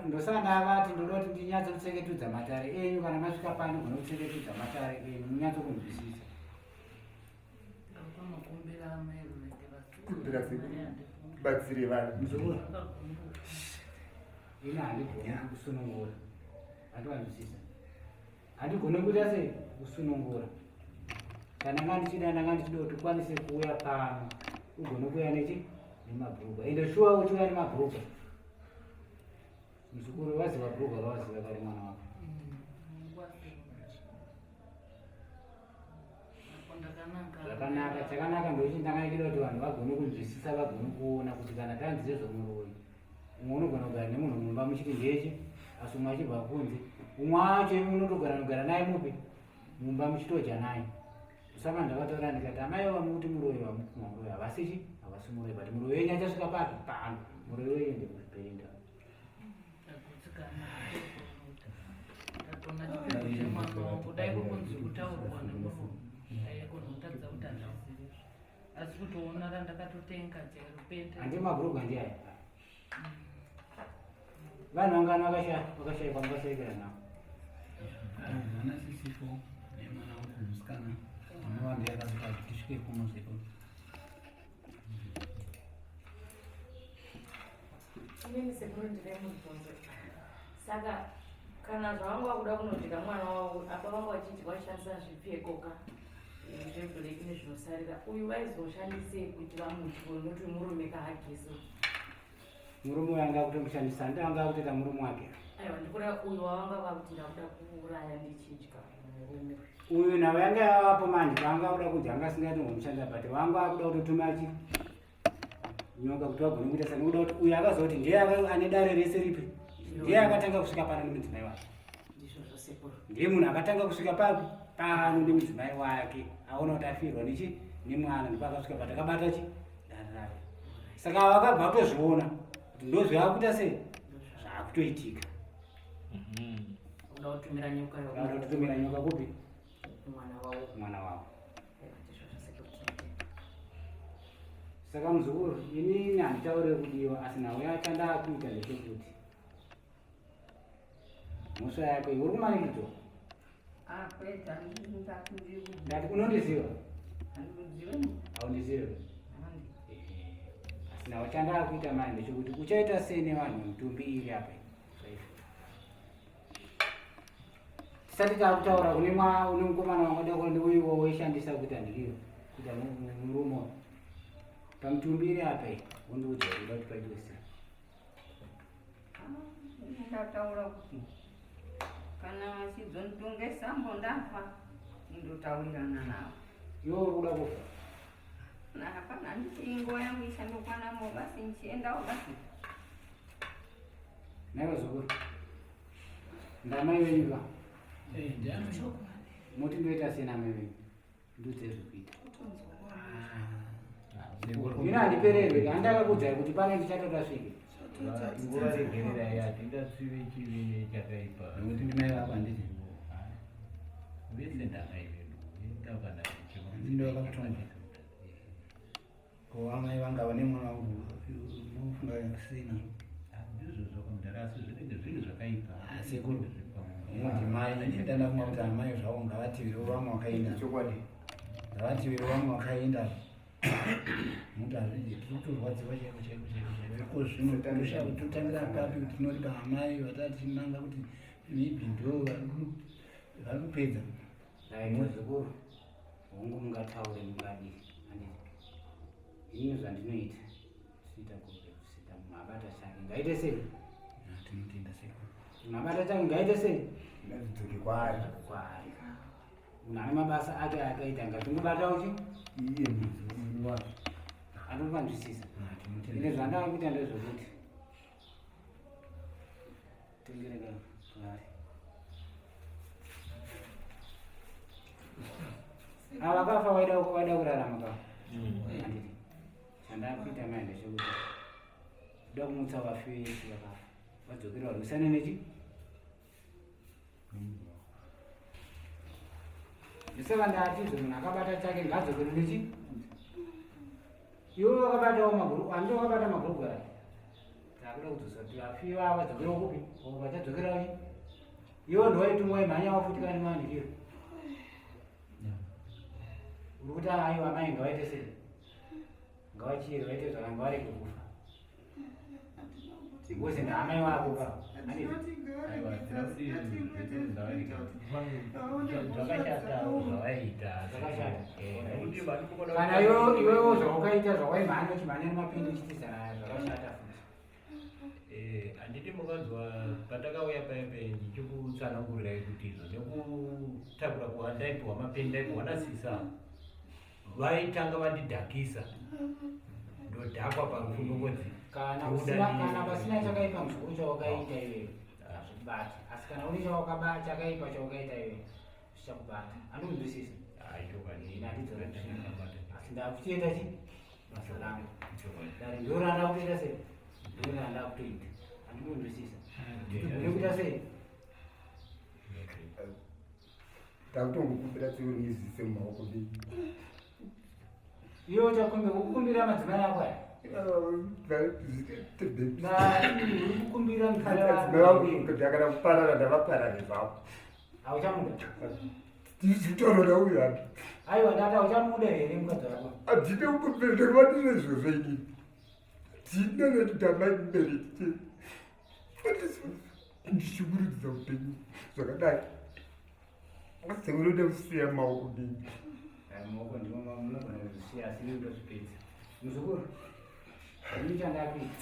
ndosandavati ndoda kuti ndinyatsokuchengetedza matare enyu kana masvika pano gona kuchengetedza matare enyu munyatsokunzwisisa. Kumbira batsire vanhu. Ina handigoni kusunungura. Handiwanzwisisa. Handigoni kuita sei kusunungura. Kana ngandichida nangandichida kuti ukwanise kuuya pano ugone kuuya nechi nemabhuruka. Ende shuwa uchiuya nemabhuruka. Muzukuru waziva bhuruka rawaziva kare mwana wako. Zvakanaka, chakanaka ndochindangachida kuti vanhu vagone kunzwisisa vagone kuona kuti kana tanzire zvomuroyi. Umwe unogona kugara nemunhu mumba muchiti ndeche, asi umwe achibva kunze. Umwe wacho unotogara naye mupi? Mumba muchitodya naye. Kusama ndakataura ndikati amai vamuti muroyi vamukumwa muroyi havasichi havasi muroyi but muroyi wenyu achasvika papi pano muroyi weende kuzvibherinda. Asi kutoona randakatotenga jerupenda. Handi mabhuruka ndiaya. Vanhu vangani vakashayikwa mukashayikira navo. Vana sisipo nemwana wokumusikana. Mwana wandi yakasvika tisvike kumusiko. Inini sekuru ndine mubvunzo. Saka kana zvavanga vakuda kunodhika mwana wavo apa vanga vachiti vashandisa zvipfekoka zvebhureki nezvinosarira uyu vaizoshandisei kuti vamutwe nokuti murume kahageso? Murume uyu anga kutomushandisa ndanga kutoita murume wake. Aiwa ndikuda uyu wavanga vakuti ndakuda kuuraya ndichidya murume. Uyu nawo yanga yavapo manje vanga kuda kuti anga asingatongomushandisa but vanga kuda kutotuma chi nyoka kuti vagone kuita sani kuda kuti uyu akazoti ndiye ane dare rese ripi ndiye akatanga kusvika pano nemudzimai wake. Ndizvo zvosekuru. Ndiye munhu akatanga kusvika papi pano nemudzimai wake aona kuti afirwa nechi nemwana ndipo akasvika patakabata chi dare rake. Saka vakabva kutozviona kuti ndozvaakuita sei zvaakutoitika. Uda kutumira nyoka yo. Uda kutumira nyoka kupi? Mwana wavo. Saka muzukuru inini handitaure kudiwa asi nawe yachandaa kuita ndechekuti muswa yako uri kumanikidzwa. Ndati unondiziva? Haundizivi? Asi nawe chandaa kuita mani ndechekuti uchaita sei nevanhu mutumbi iri apa. Tisati takutaura kune mukomana wangada kuenda uiwo weishandisa kuita ndikiro kuita murume pamutumbiri apa undiudza uda kuti paitwe sei. Ndataura kuti kana vachizonditonge sambo ndafa ndotaurirana navo. Iwo uri kuda kufa? Hapana handiti nguo yangu ishandokwanamo basi nichiendawo basi. Naiva zukuru ndamai wenyu ka ndiani muti ndoita sena mai wenyu ndudze zvekuita ino handipererwe handakakudzai kuti pane ndichatota svike nguva regerera yatindatsive chivine chakaipa nokuti ndimai vako handiti vese ndamai vedu ndakana ndovakakutonga ko amai vangava nemwana wangu unofunga sina ndizvozvo kumudhara asi zvinenge zviri zvakaipa sekuru unoti mai ndanda kumwa kuti amai zvavo ngavativirewo vamwe vakaenda chokwadi ngavativirewo vamwe vakaenda muti hazvidi tiri kutorwadziwa chaiko chaiko chaiko ko zvino totangira papi kuti tinoti paamai vatati tinanga kuti maybe ndo vari kupedza muzukuru hongu mungataure mungadii handiti inini zvandinoita siita kurekusita mabata chake ngaite sei tinotenda sekuru mabata chake ngaite sei ndazvidzoke kwaari kwaari munhu ane mabasa ake akaita ngatingobata uchi iye muzukuru wacho anopanzwisisa ine zvandava kuita ndezvokuti tengereka kwaari ava kafa waida kurarama ka handiti chandakuita mai ndechekuti da kumutsa vafi vese vakafa vadzokera varwisane nechi ndisevandatizo munhu akabata chake ngadzokere nechi iwe wakabatawo maguru andi wakabata magurugwa aya takuda kudzosa kuti vafi vava vadzokera kupi vachadzokera chi iwe ndowaitumwa imhanya wafutika nemandikiro uri kuti aiwa mai ngavaite sei ngavachire vaite zvakange varege kufa ngose ndaamai vako ka kana iwewo zvawakaita zvawai chimhanya nemapindi uchitizana zvakashata handiti mukanzwa pandakauya paipe ndichikutsanangurirai kuti izvo nekutakura kuhandaipiwa mapendi ndaipiwa nasisa vaitanga vandidhakisa ndodhakwa parufunongodzi kana pasina chakaipa muzukuru chawakaita iweyo hazvikubata asi kana une chakaipa chawakaita iweyo zvichakubata anonzwisisa asi ndakuchienda chi basa rangu dare ndo randa kutoita sei ndo randa kutoita andinonzwisisa uri kuita sei takutongokumbira tsiuri ngizise mumaoko dii iwe uchakumbira madzimai ako aya uri kukumbira ndakada kuparara ndavaparare zvavo hauchamuda tichitoroda uya aiwa ndati hauchamuda here mukadzi wako handine kumbirekuvatine zvozvo inini tinenetitamai mbereki ndichikurudzisa upenyu zvakadai asi unode kusiya maoko dii maoko ndimo munogona kuzvisiya asi ndotozvipedza muzukuru ini chandakuita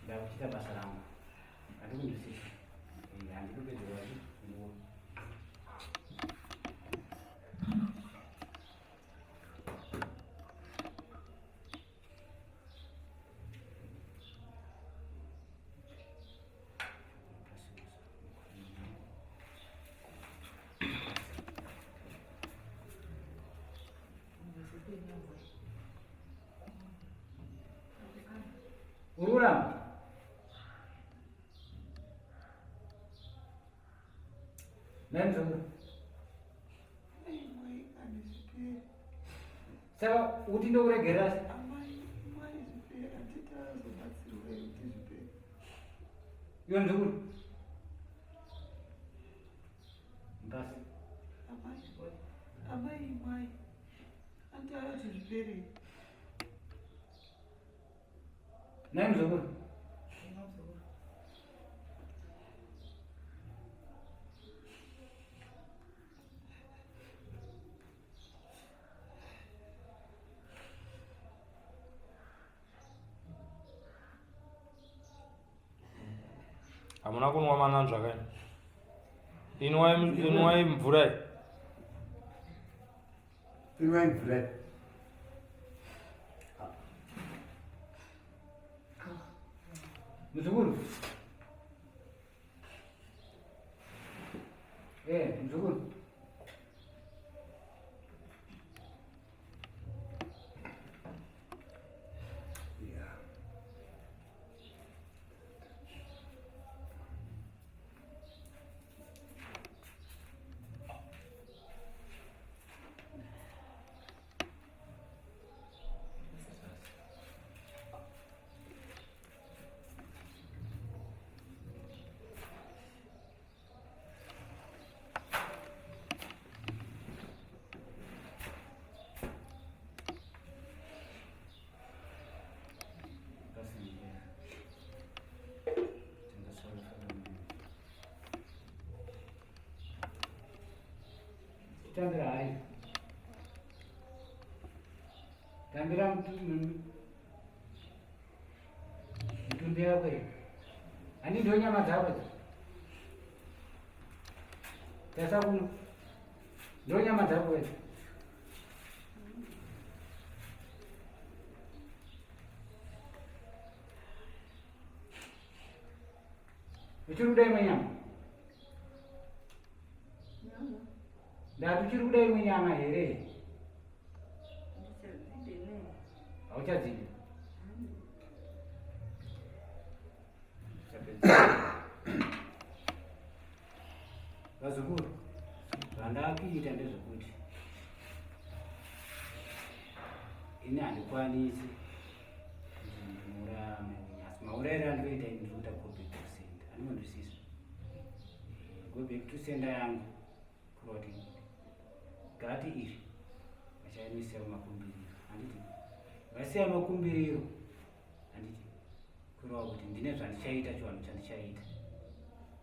ndakuchita basa rangu handikunzwisisa handikupedzerwai nguo ururama naimzukuru saka uti ndokuregerera iwe mzukuru mbasi naimzukuru hamuna kunwa mananzva kaini inwai mvura inwai mvura muzukuru. Muzukuru. Tambira hai. Tambira mtunde yako. Ani ndio nyama zako. Sasa kuna ndio nyama zako. Uchirudai manyama. Ndatuchirudai manyama here. Auchadzidi. Vazukuru, zvandakuita ndezvekuti ini handikwanisi kuti ndimurame unyasi. Maurayiro andinoita ini ndikuita go back to sender. Andinondwisisa. Go back to sender yangu kuroti gati iri vachainisiya makumbiriro. Handiti vasiya makumbiriro, handiti kureva kuti ndine zvandichaita chivanhu chandichaita,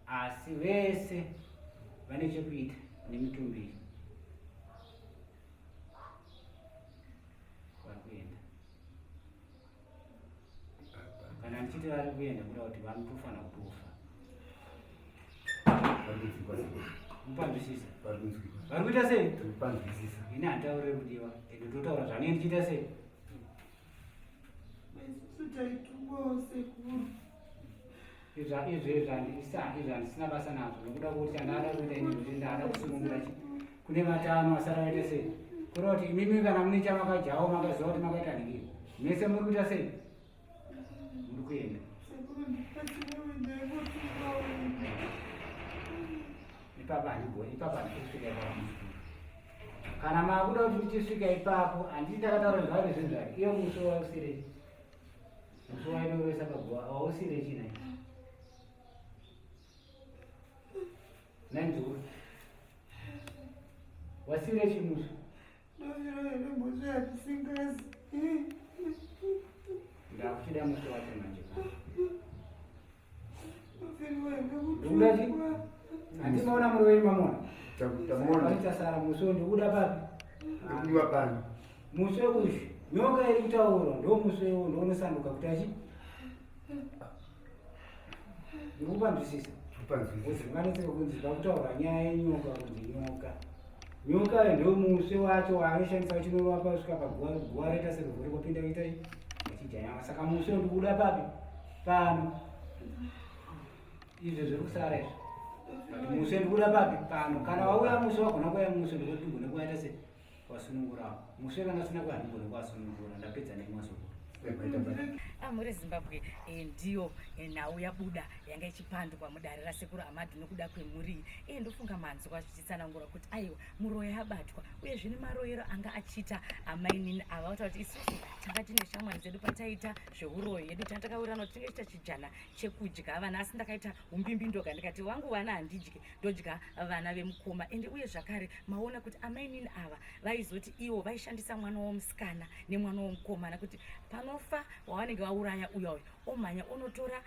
asi vese vane chekuita nemitumbiri vari kuenda. Kana ndichiti vari kuenda kureva kuti vanotofanira kutofa. Mupanzwisisa vari kuita sei? Ini handitaurire kudiwa, ende totaura zvanei ndichiita sei. Izvi handisina basa nazvo, nokuda kuti handada kuita ini kuti ndada kusunungura kune vatano vasara vaita sei. Kureva kuti imimi kana mune chamakajawo makaziva kuti makaita ningiri, mese muri kuita sei? Muri kuenda. Ipapa handisvika ipapo. Kana makuda kuti tichisvika ipapo, handiti takataura zvaro zvinhu zvake. Iyo muso wausire muso wainovesa pagwa wausire china nanzuru wasire chimuso ndakuchida muso wacho manje ndudati handimaona muri wenyu mamona aitasara muso ndikuda papi ndikudiwa pano muso uyu nyoka iri kutaura ndo muso iwo ndounosanduka kuti achi ndikupanzwisisa uzinganisire kunzi pakutaura nyaya yenyoka kunzi nyoka ndo muso wacho waanoshandisa uchinorova pasvika paguva roita seruvhuri kopinda kuita achijanyama. Saka muso ndikuda papi pano. Izvo zviri kusara izvo muso ndikuda papi pano. Kana wauya muso wagona kuuya muso ndikuti ndigone kuaita sei kwasunungurawo muso kana asina kuya ndigone kwasunungura. Ndapedza nemwaso muri Zimbabwe ndiyo nhau yabuda yanga ichipandwa mudare rasekuru Ahmad nokuda kwemhuri. Ndofunga manzwa zvichitsanangura kuti aiwa muroyi abatwa uye zvine maroyero anga achita amainini ava kuti kuti isusu tanga tine shamwari dzedu pataita zveuroyi yedu tandakaurirana kuti tinge chita chijana chekudya vana, asi ndakaita umbimbi ndoga ndikati wangu vana handidyi, ndodya vana vemukoma. Ende uye zvakare maona kuti amainini ava vaizoti ivo vaishandisa mwana womusikana nemwana womukomana kuti panofa wavanenge vauraya uya omhanya onotora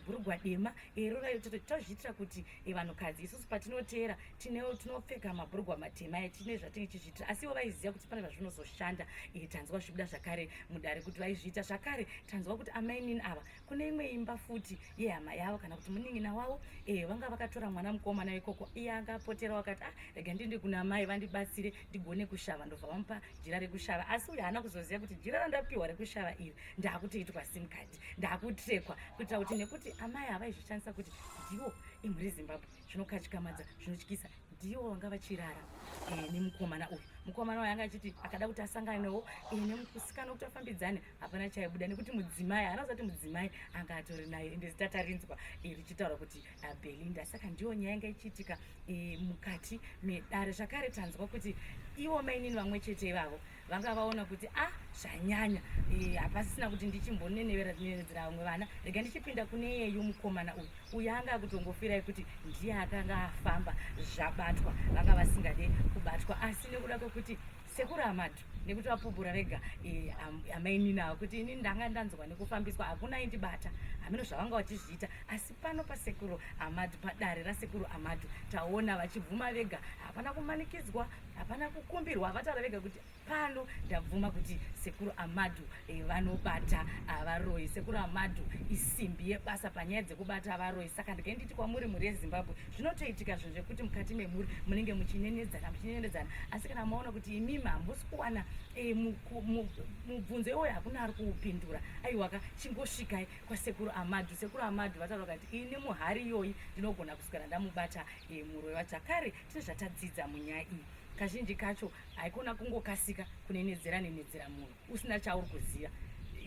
bhurugwa dema rorayo tozviitira kuti vanhukadzi isusu patinoteera tinopfeka mabhurugwa matema tine zvatinge tichizviitira, asi ivo vaiziva kuti pane zvazvinozoshanda. Tanzwa zvibuda zvakare mudare kuti vaizviita zvakare. Tanzwa kuti amainini ava kune imwe imba futi yehama yavo kana kuti munin'ina wavo vanga vakatora mwana mukomana ikoko, iye angapotera wakati rega ndindi kuna mai vandibatsire ndigone kushava, ndobva vamupa jira rekushava. Asi uyu haana kuzoziva kuti jira randapiwa rekushava iri iri ndaakutoitwa sim card ndaakutekwa kuitira kuti nekuti amai havaizvishandisa kuti ndiwo imhuri Zimbabwe zvinokatyamadza zvinotyisa ndiwo vanga vachirara nemukomana uyu. Mukomana uyu anga achiti akada kuti asanganewo nemusikana kuti afambidzane hapana chaibuda nekuti mudzimai haana kuzati mudzimai anga atori naye ende zita tarinzwa richitaura kuti Belinda. Saka ndiyo nyaya yanga ichiitika mukati medare. Zvakare tanzwa kuti ivo mainini vamwe chete ivavo vanga vaona kuti zvanyanya hapasisina kuti ndichimbonenevera vamwe vana rega ndichipinda kune yeyu mukomana uyu anga akutongofirai kuti ndiye akanga afamba zvabatwa vanga vasingade kubatwa asi nekuda kwekuti sekuru Amadhu nekuti vapubhura rega amainini avo kuti ini ndanga ndanzwa nekufambiswa hakuna indibata hameno zvavanga vachizviita asi pano pasekuru Amadhu padare rasekuru Amadhu taona vachibvuma vega hapana kumanikidzwa hapana kukumbirwa havataura vega kuti pano ndabvuma kuti sekuru Amadhu vanobata avaroyi. Sekuru Amadhu isimbi yebasa panyaya dzekubata avaroyi. Saka ndikainditi kwamuri mhuri yeZimbabwe zvinotoitika zvinhu zvekuti mukati memhuri munenge muchinenedzana asi kana maona kuti imimi hambosi kuwana mubvunzo iwoyo hakuna ari kuupindura aiwaka chingosvikai kwasekuru Amadhu. Sekuru Amadhu vataura kuti ini muhari iyoyi ndinogona kuswera ndamubata muroyi wacho. Zvakare tine zvatadzidza munyaya iyi kazhinji kacho haikona kungokasika kunenedzera munhu usina chauri kuziva.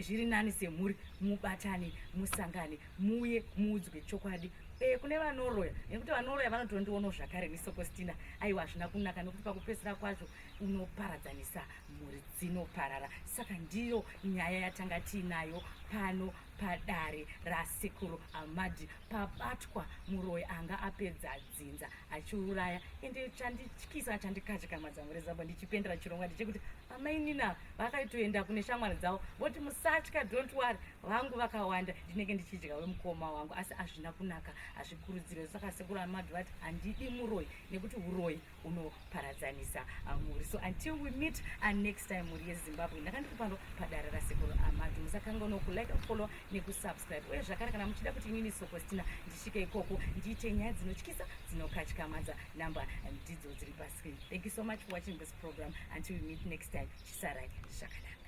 Zviri nani semhuri mubatane musangane muuye muudzwe chokwadi kune vanoroya nekuti vanoroya vanotondionawo zvakare neSokostina aiwa hazvina kunaka nekuti pakupedzisira kwacho unoparadzanisa mhuri dzinoparara. Saka ndiyo nyaya yatanga tiinayo pano padare rasekuru Amadhu pabatwa muroyi anga apedza dzinza achiuraya ende chandityisa chandikatyamadza mhuri yeZimbabwe ndichipendera chirongwa ndechekuti amainina vakaitoenda kune shamwari dzavo voti musatya don't worry vangu vakawanda ndinenge ndichidya wemukoma wangu asi hazvina kunaka hazvikurudzirwe. Saka sekuru Amadhu vati handidi muroyi nekuti uroyi unoparadzanisa mhuri. So until we meet next time mhuri yeZimbabwe ndakandiri pano padare rasekuru Amadhu. Musakanganwa kulike follow nekusubscribe uye zvakare kana muchida kuti inini Sokostina ndisvike ikoko ndiite nyaya dzinotyisa dzinokatyamadza namba ndidzo dziri pascreen. Thank you so much for watching this program. Until we meet next time, chisarai zvakanaka.